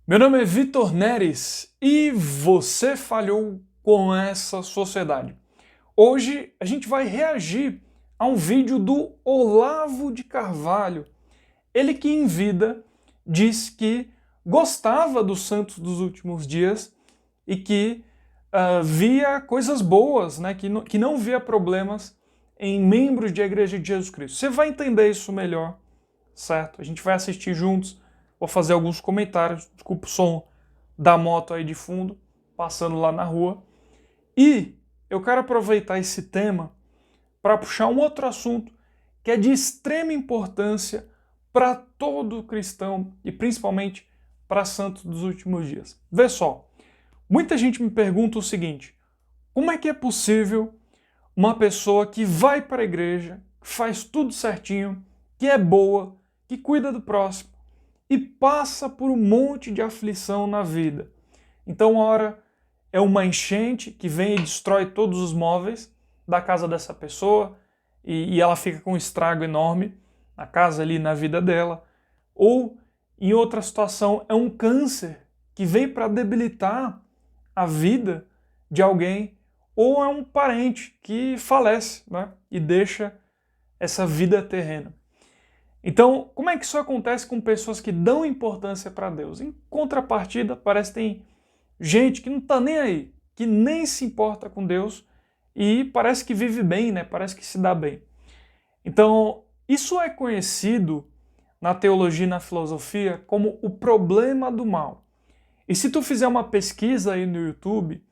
Meu nome é Vitor Neres e você falhou com essa sociedade. Hoje a gente vai reagir a um vídeo do Olavo de Carvalho. Ele que em vida diz que gostava dos santos dos últimos dias e que via coisas boas, né? Que não via problemas em membros da Igreja de Jesus Cristo. Você vai entender isso melhor, certo? A gente vai assistir juntos, vou fazer alguns comentários, desculpa o som da moto aí de fundo, passando lá na rua. E eu quero aproveitar esse tema para puxar um outro assunto que é de extrema importância para todo cristão e principalmente para santos dos últimos dias. Vê só, muita gente me pergunta o seguinte: como é que é possível uma pessoa que vai para a igreja, que faz tudo certinho, que é boa, que cuida do próximo e passa por um monte de aflição na vida? Então, ora, é uma enchente que vem e destrói todos os móveis da casa dessa pessoa e ela fica com um estrago enorme na casa ali, na vida dela. Ou, em outra situação, é um câncer que vem para debilitar a vida de alguém, ou é um parente que falece, né, e deixa essa vida terrena. Então, como é que isso acontece com pessoas que dão importância para Deus? Em contrapartida, parece que tem gente que não está nem aí, que nem se importa com Deus e parece que vive bem, né? Parece que se dá bem. Então, isso é conhecido na teologia e na filosofia como o problema do mal. E se tu fizer uma pesquisa aí no YouTube,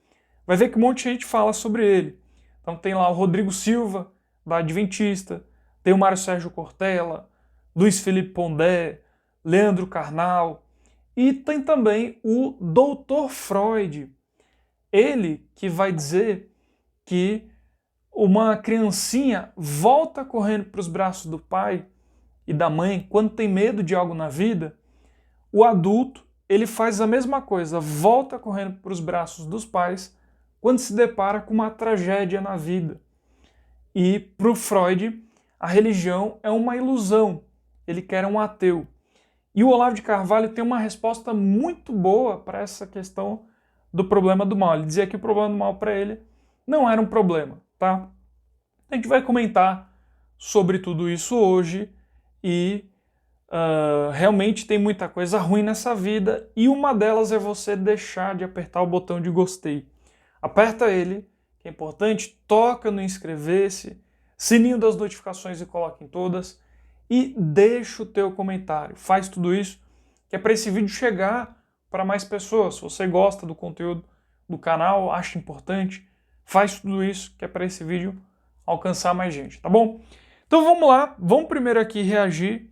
vai ver que um monte de gente fala sobre ele. Então tem lá o Rodrigo Silva, da Adventista, tem o Mário Sérgio Cortella, Luiz Felipe Pondé, Leandro Carnal, e tem também o Dr. Freud. Ele que vai dizer que uma criancinha volta correndo para os braços do pai e da mãe quando tem medo de algo na vida. O adulto, ele faz a mesma coisa, volta correndo para os braços dos pais quando se depara com uma tragédia na vida. E para o Freud, a religião é uma ilusão. Ele quer um ateu. E o Olavo de Carvalho tem uma resposta muito boa para essa questão do problema do mal. Ele dizia que o problema do mal para ele não era um problema, tá? A gente vai comentar sobre tudo isso hoje e realmente tem muita coisa ruim nessa vida e uma delas é você deixar de apertar o botão de gostei. Aperta ele, que é importante, toca no inscrever-se, sininho das notificações e coloca em todas e deixa o teu comentário. Faz tudo isso, que é para esse vídeo chegar para mais pessoas. Se você gosta do conteúdo do canal, acha importante, faz tudo isso, que é para esse vídeo alcançar mais gente, tá bom? Então vamos lá, vamos primeiro aqui reagir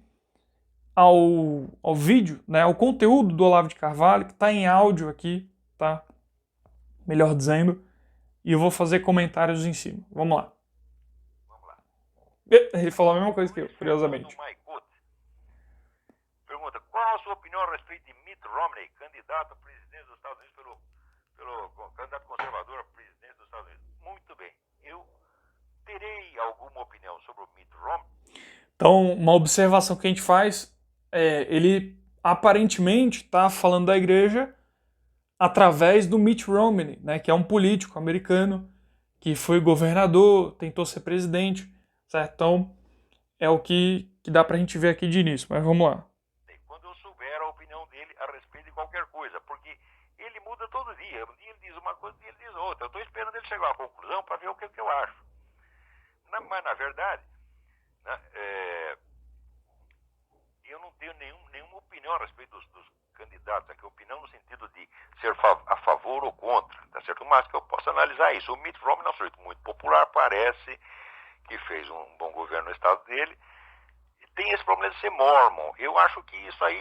ao vídeo, né, ao conteúdo do Olavo de Carvalho, que está em áudio aqui, tá? Melhor dizendo, e eu vou fazer comentários em cima. Vamos lá. Ele falou a mesma coisa que eu, curiosamente. Pergunta, qual a sua opinião a respeito de Mitt Romney, candidato a presidente dos Estados Unidos pelo candidato conservador a presidente dos Estados Unidos? Muito bem, eu terei alguma opinião sobre o Mitt Romney. Então, uma observação que a gente faz é, ele aparentemente está falando da igreja através do Mitt Romney, né, que é um político americano que foi governador, tentou ser presidente, certo? Então, é o que dá pra gente ver aqui de início, mas vamos lá. Quando eu souber a opinião dele a respeito de qualquer coisa, porque ele muda todo dia. Um dia ele diz uma coisa, um dia ele diz outra. Eu estou esperando ele chegar à conclusão para ver o que eu acho. Mas, na verdade, né, eu não tenho nenhuma opinião a respeito dos candidatos aqui, opinião no sentido de ser a favor ou contra, tá certo? Mas que eu posso analisar isso. O Mitt Romney é um sujeito muito popular, parece que fez um bom governo no estado dele. Tem esse problema de ser mormon. Eu acho que isso aí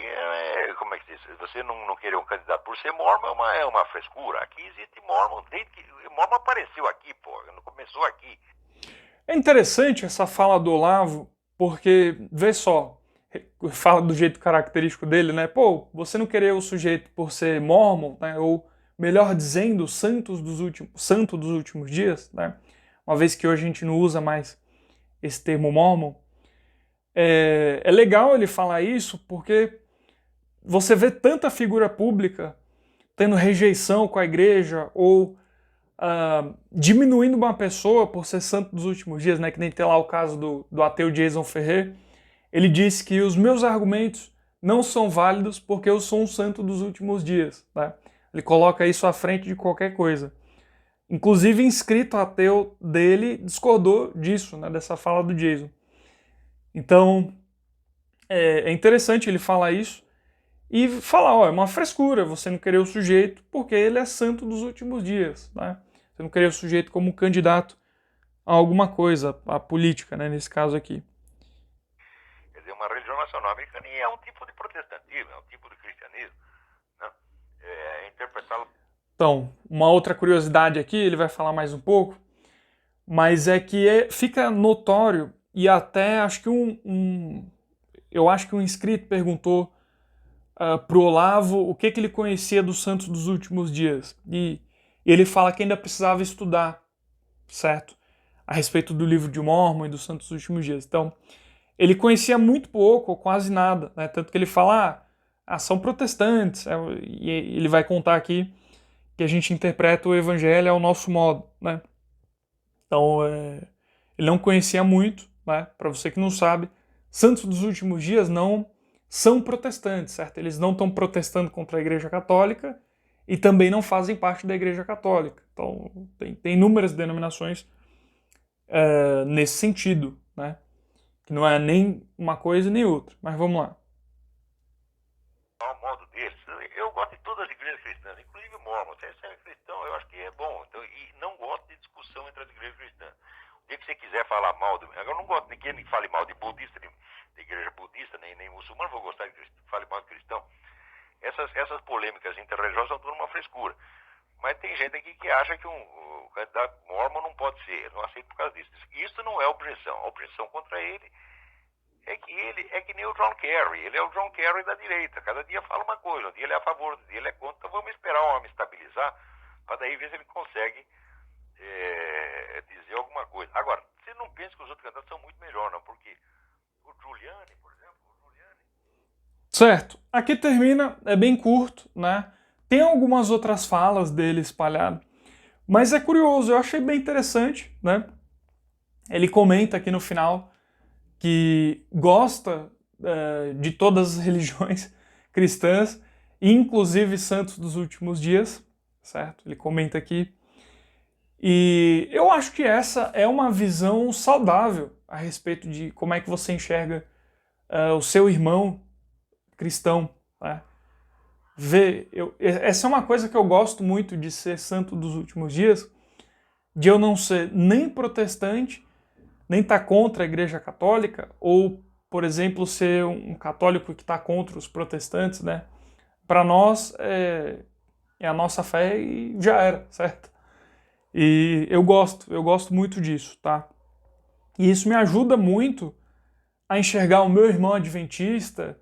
como é que diz? Você não querer um candidato por ser mormon é uma frescura. Aqui existe mormon, desde que mormon apareceu aqui, pô, não começou aqui. É interessante essa fala do Olavo, porque, vê só, fala do jeito característico dele, né? Pô, você não querer o sujeito por ser mormon, né? Ou, melhor dizendo, santo dos últimos dias, né? Uma vez que hoje a gente não usa mais esse termo mormon. É legal ele falar isso porque você vê tanta figura pública tendo rejeição com a igreja ou diminuindo uma pessoa por ser santo dos últimos dias, né? Que nem tem lá o caso do ateu Jason Ferrer. Ele disse que os meus argumentos não são válidos porque eu sou um santo dos últimos dias, né? Ele coloca isso à frente de qualquer coisa. Inclusive, inscrito ateu dele discordou disso, né? Dessa fala do Jason. Então, é interessante ele falar isso e falar, ó, é uma frescura você não querer o sujeito porque ele é santo dos últimos dias, né? Você não querer o sujeito como candidato a alguma coisa, a política, né, nesse caso aqui. Quer dizer, uma religião nacional americana e é um tipo de protestantismo, é um tipo de cristianismo, né? Interpretá-lo. Então, uma outra curiosidade aqui, ele vai falar mais um pouco, mas é que fica notório, e até acho que eu acho que um inscrito perguntou pro Olavo o que ele conhecia dos santos dos últimos dias. E ele fala que ainda precisava estudar, certo? A respeito do livro de Mórmon e dos santos dos últimos dias. Então, ele conhecia muito pouco, ou quase nada, né? Tanto que ele fala, são protestantes. E ele vai contar aqui que a gente interpreta o evangelho ao nosso modo, né? Então, ele não conhecia muito, né? Para você que não sabe, santos dos últimos dias não são protestantes, certo? Eles não estão protestando contra a Igreja Católica e também não fazem parte da Igreja Católica. Então, tem inúmeras denominações nesse sentido, né? Que não é nem uma coisa nem outra. Mas vamos lá. Ao modo deles, eu gosto de todas as igrejas cristãs, inclusive o Mórmon. Se é cristão, eu acho que é bom. Então, e não gosto de discussão entre as igrejas cristãs. O dia que você quiser falar mal agora eu não gosto de ninguém que fale mal de budista, de igreja budista, nem muçulmano, vou gostar de que fale mal de cristão. Essas polêmicas interreligiosas são tudo uma frescura. Mas tem gente aqui que acha que o candidato Mórmon não pode ser, eu não aceito por causa disso. Isso não é objeção. A objeção contra ele é que ele é que nem o John Kerry. Ele é o John Kerry da direita. Cada dia fala uma coisa. Um dia ele é a favor, um dia ele é contra. Então vamos esperar o homem estabilizar para daí ver se ele consegue dizer alguma coisa. Agora, você não pensa que os outros candidatos são muito melhores, não, porque o Giuliani, por exemplo, Certo. Aqui termina, é bem curto, né? Tem algumas outras falas dele espalhadas, mas é curioso, eu achei bem interessante, né? Ele comenta aqui no final que gosta de todas as religiões cristãs, inclusive santos dos últimos dias, certo? Ele comenta aqui. E eu acho que essa é uma visão saudável a respeito de como é que você enxerga o seu irmão cristão, né? Essa é uma coisa que eu gosto muito de ser santo dos últimos dias, de eu não ser nem protestante, nem estar contra a Igreja Católica, ou, por exemplo, ser um católico que está contra os protestantes, né? Para nós é a nossa fé e já era, certo? E eu gosto muito disso, tá? E isso me ajuda muito a enxergar o meu irmão adventista,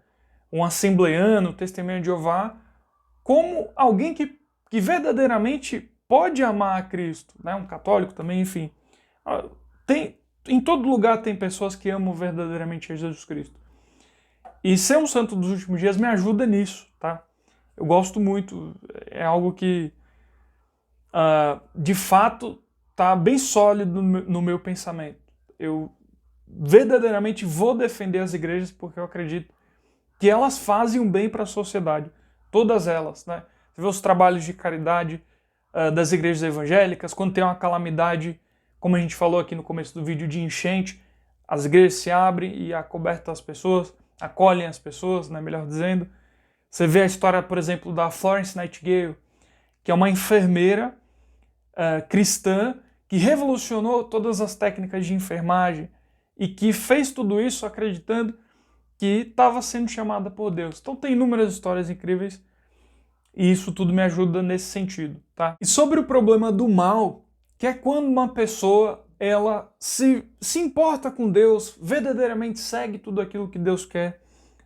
um assembleano, testemunha de Jeová, como alguém que verdadeiramente pode amar a Cristo, né? Um católico também, enfim. Em todo lugar tem pessoas que amam verdadeiramente a Jesus Cristo. E ser um santo dos últimos dias me ajuda nisso, tá? Eu gosto muito, é algo que, de fato, tá bem sólido no meu pensamento. Eu verdadeiramente vou defender as igrejas porque eu acredito que elas fazem um bem para a sociedade. Todas elas, né? Você vê os trabalhos de caridade das igrejas evangélicas, quando tem uma calamidade, como a gente falou aqui no começo do vídeo, de enchente, as igrejas se abrem e acobertam as pessoas, acolhem as pessoas, né, melhor dizendo. Você vê a história, por exemplo, da Florence Nightingale, que é uma enfermeira cristã que revolucionou todas as técnicas de enfermagem e que fez tudo isso acreditando que estava sendo chamada por Deus. Então tem inúmeras histórias incríveis e isso tudo me ajuda nesse sentido, tá? E sobre o problema do mal, que é quando uma pessoa ela se importa com Deus, verdadeiramente segue tudo aquilo que Deus quer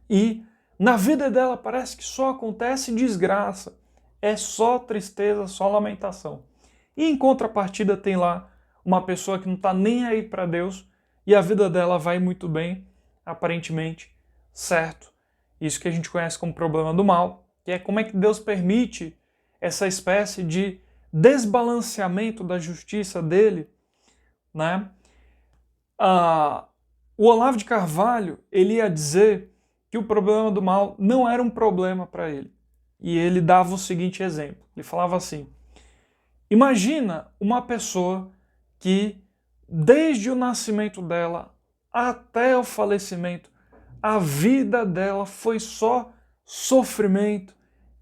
e na vida dela parece que só acontece desgraça, é só tristeza, só lamentação. E em contrapartida tem lá uma pessoa que não está nem aí para Deus e a vida dela vai muito bem, aparentemente, certo? isso que a gente conhece como problema do mal, que é como é que Deus permite essa espécie de desbalanceamento da justiça dele, né? O Olavo de Carvalho, ele ia dizer que o problema do mal não era um problema para ele. E ele dava o seguinte exemplo. Ele falava assim: imagina uma pessoa que, desde o nascimento dela até o falecimento, a vida dela foi só sofrimento,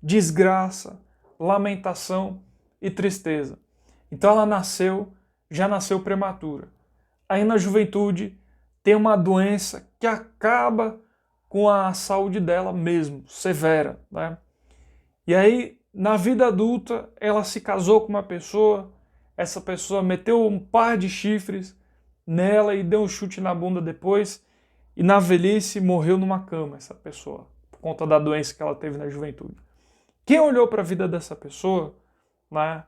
desgraça, lamentação e tristeza. Então ela já nasceu prematura. Aí na juventude tem uma doença que acaba com a saúde dela mesmo, severa, né? E aí, na vida adulta, ela se casou com uma pessoa, essa pessoa meteu um par de chifres nela e deu um chute na bunda depois, e na velhice morreu numa cama essa pessoa, por conta da doença que ela teve na juventude. Quem olhou para a vida dessa pessoa, né,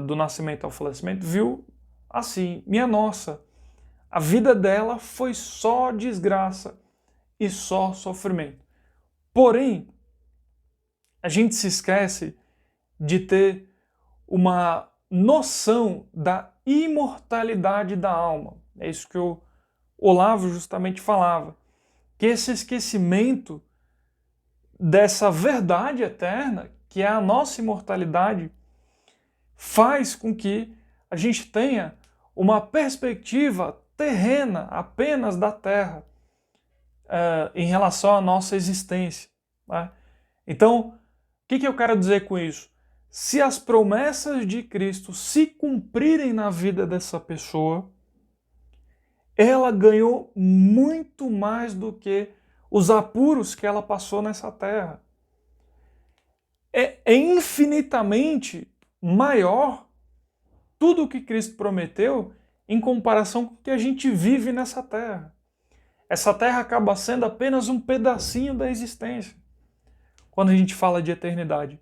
do nascimento ao falecimento, viu assim: minha nossa, a vida dela foi só desgraça e só sofrimento. Porém, a gente se esquece de ter uma noção da imortalidade da alma. É isso que o Olavo justamente falava. Que esse esquecimento dessa verdade eterna, que é a nossa imortalidade, faz com que a gente tenha uma perspectiva terrena apenas da Terra em relação à nossa existência, né? Então, o que eu quero dizer com isso? Se as promessas de Cristo se cumprirem na vida dessa pessoa, ela ganhou muito mais do que os apuros que ela passou nessa terra. É infinitamente maior tudo o que Cristo prometeu em comparação com o que a gente vive nessa terra. Essa terra acaba sendo apenas um pedacinho da existência quando a gente fala de eternidade.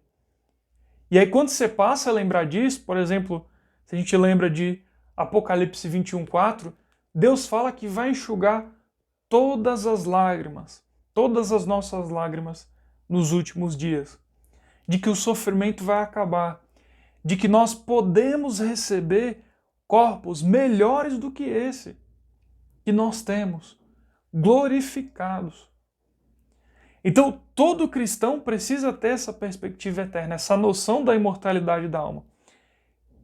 E aí quando você passa a lembrar disso, por exemplo, se a gente lembra de Apocalipse 21:4, Deus fala que vai enxugar todas as lágrimas, todas as nossas lágrimas nos últimos dias. De que o sofrimento vai acabar, de que nós podemos receber corpos melhores do que esse que nós temos, glorificados. Então, todo cristão precisa ter essa perspectiva eterna, essa noção da imortalidade da alma.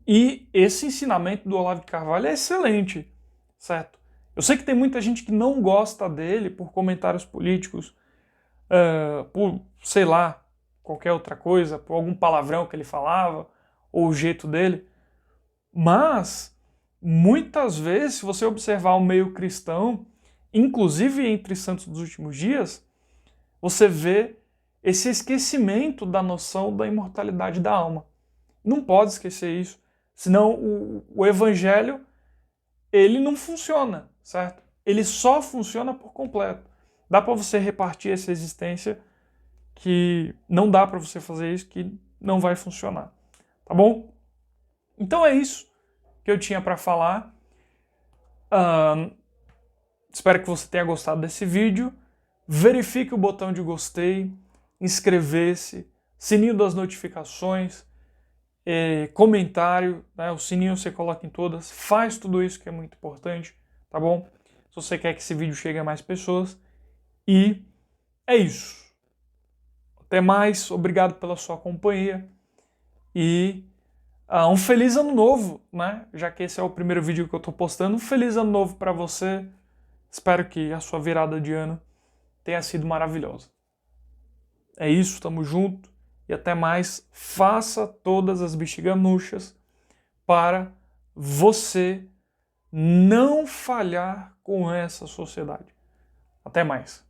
E esse ensinamento do Olavo de Carvalho é excelente, certo? Eu sei que tem muita gente que não gosta dele por comentários políticos, por, sei lá, qualquer outra coisa, por algum palavrão que ele falava, ou o jeito dele. Mas, muitas vezes, se você observar o meio cristão, inclusive entre santos dos últimos dias, você vê esse esquecimento da noção da imortalidade da alma. Não pode esquecer isso, senão o evangelho, ele não funciona, certo? Ele só funciona por completo. Dá para você repartir essa existência, que não dá para você fazer isso, que não vai funcionar, tá bom? Então é isso que eu tinha para falar. Espero que você tenha gostado desse vídeo. Verifique o botão de gostei, inscrever-se, sininho das notificações, comentário, né? O sininho você coloca em todas, faz tudo isso que é muito importante, tá bom? Se você quer que esse vídeo chegue a mais pessoas. E é isso. Até mais, obrigado pela sua companhia e um feliz ano novo, né? Já que esse é o primeiro vídeo que eu tô postando, um feliz ano novo para você. Espero que a sua virada de ano tenha sido maravilhosa. É isso, tamo junto e até mais. Faça todas as bexiga-murchas para você não falhar com essa sociedade. Até mais.